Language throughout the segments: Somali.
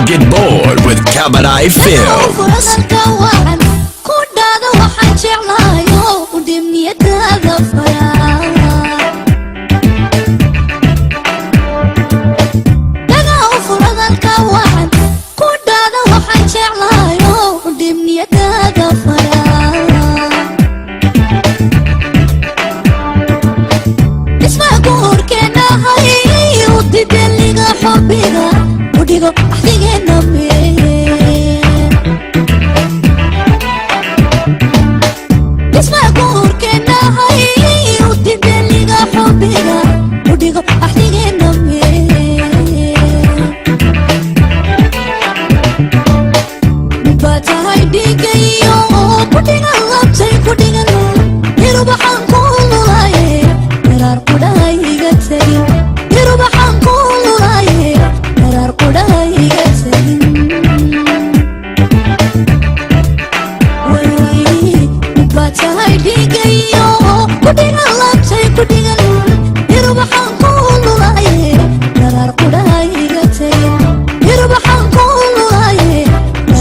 get bored with Cabaret Films.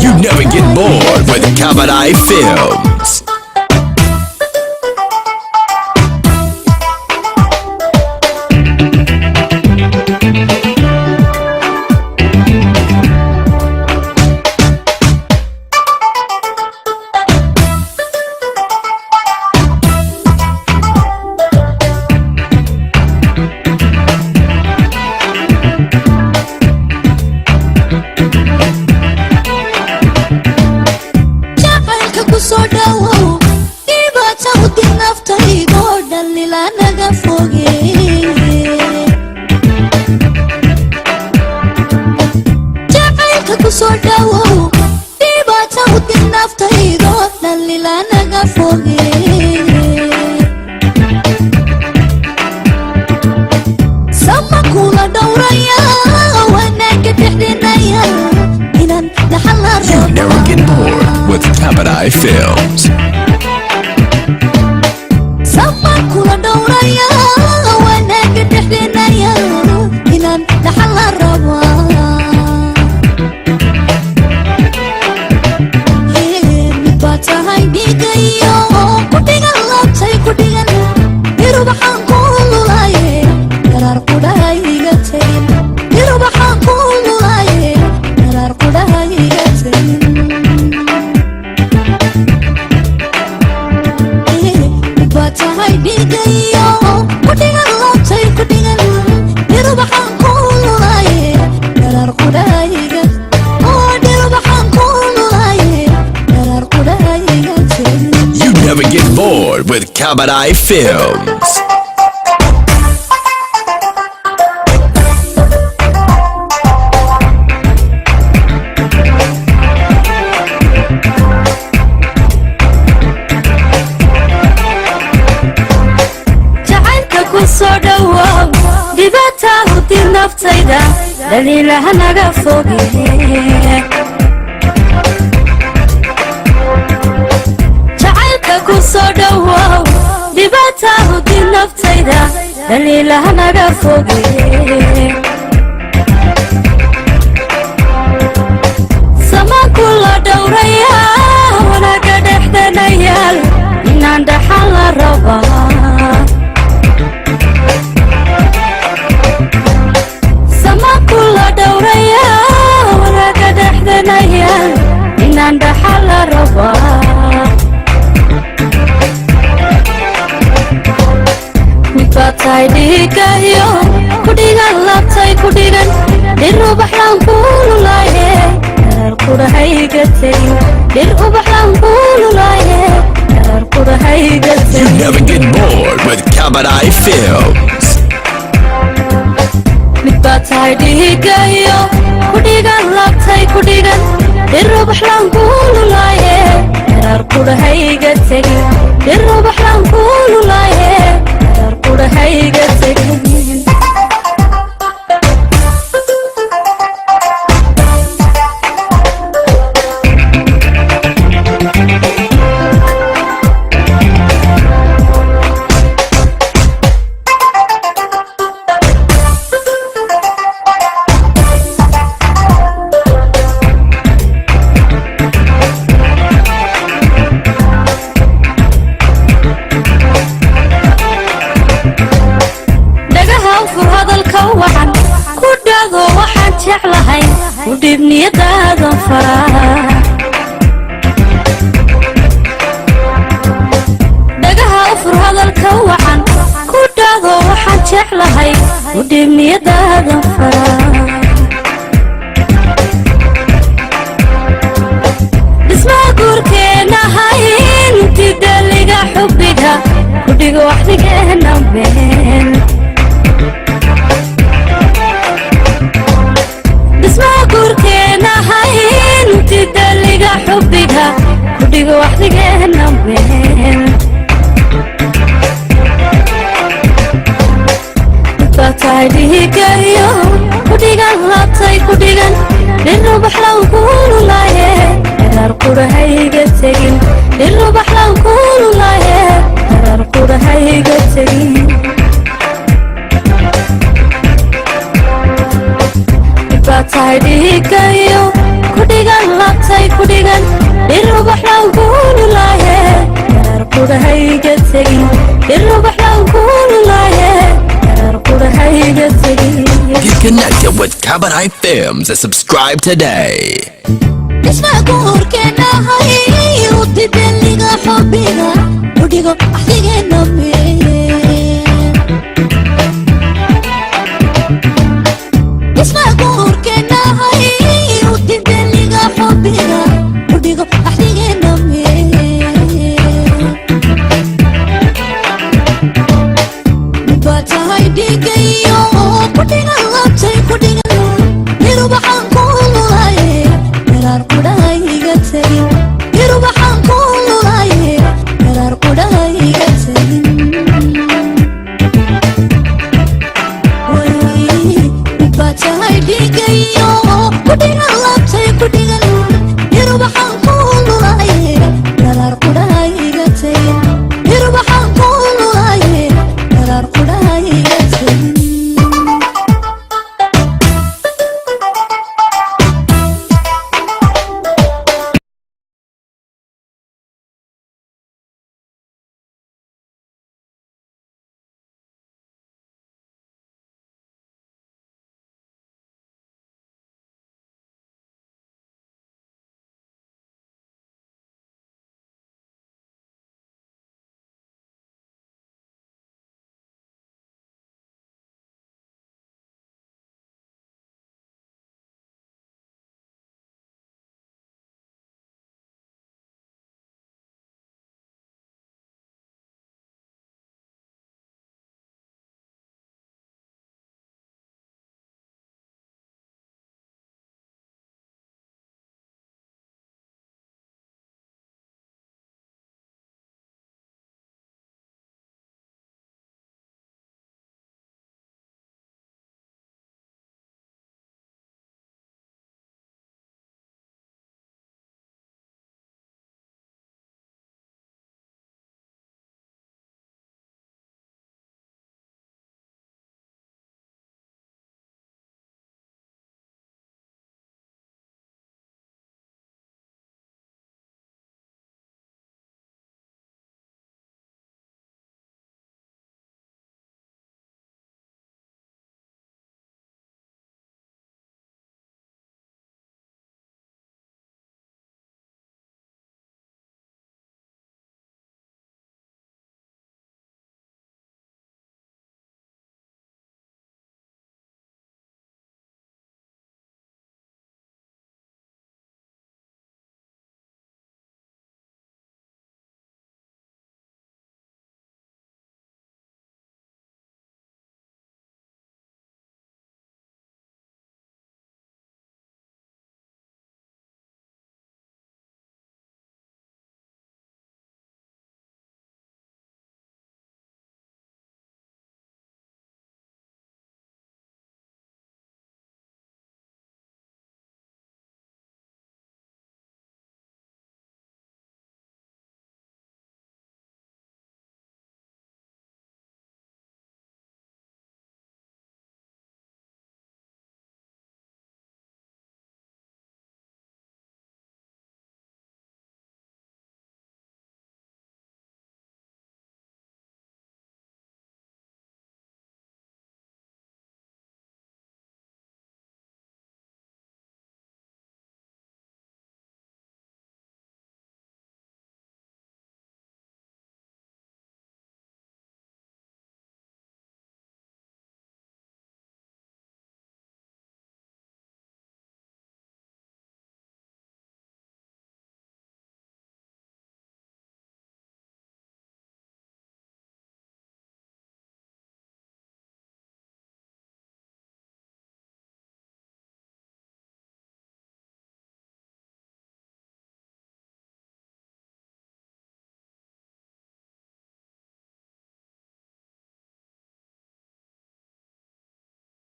You never get bored with Cabaret Films. You never get bored with Cabaret Films. You never get bored with Cabaret Films. دليلها naga fogee jacaylka ku soo dhawow dhibata hudi naftayda daliilaha naga fogee samaan kula dhowraya wanaga dhexdanayaal inaan dhaxal la rabaa Digayo kudigan labtay kudigan dir ubaxlan kululaye dar qurahaygatay dir ubaxlan kululaye dar qurahaygatay You never get bored with Cabaret Films. Mitbatay digayo kudigan labtay kudigan dir ubaxlan kululaye dar qurahaygatay dir ubaxlan kululaye niyadaadan faraa dhismaha guurkeena hayn tidaliga xubbiga kudhigo waxdigeena meel dhismaha guurkeena hayn tidaliga xubbiga kudhigo waxdigeena meel taadigayo kudhigan laabtay kudhigan dhirubaxlan kuululaaye herar qurahayga tegin dhirubaxlan kuululaaye herar qurahayga tegin taadigayo kudhigan laabtay kudhigan dhirubaxlan kuululaaye herar qurahayga tegin dhirubaxlan kuululaaye Get connected with Cabaret Films and subscribe today. اسمع قهور كنا هاي وتدلق حبنا وديقو أحتيقنا اسمع قهور كنا هاي وتدلق حبنا وديقو أحتيقنا باتاي ديقيو كدنا لابتاي كدنا يربحان كولو لاي يرار قداي قتاي يربحان كولو لاي يرار قداي قتاي باتاي ديقيو كدنا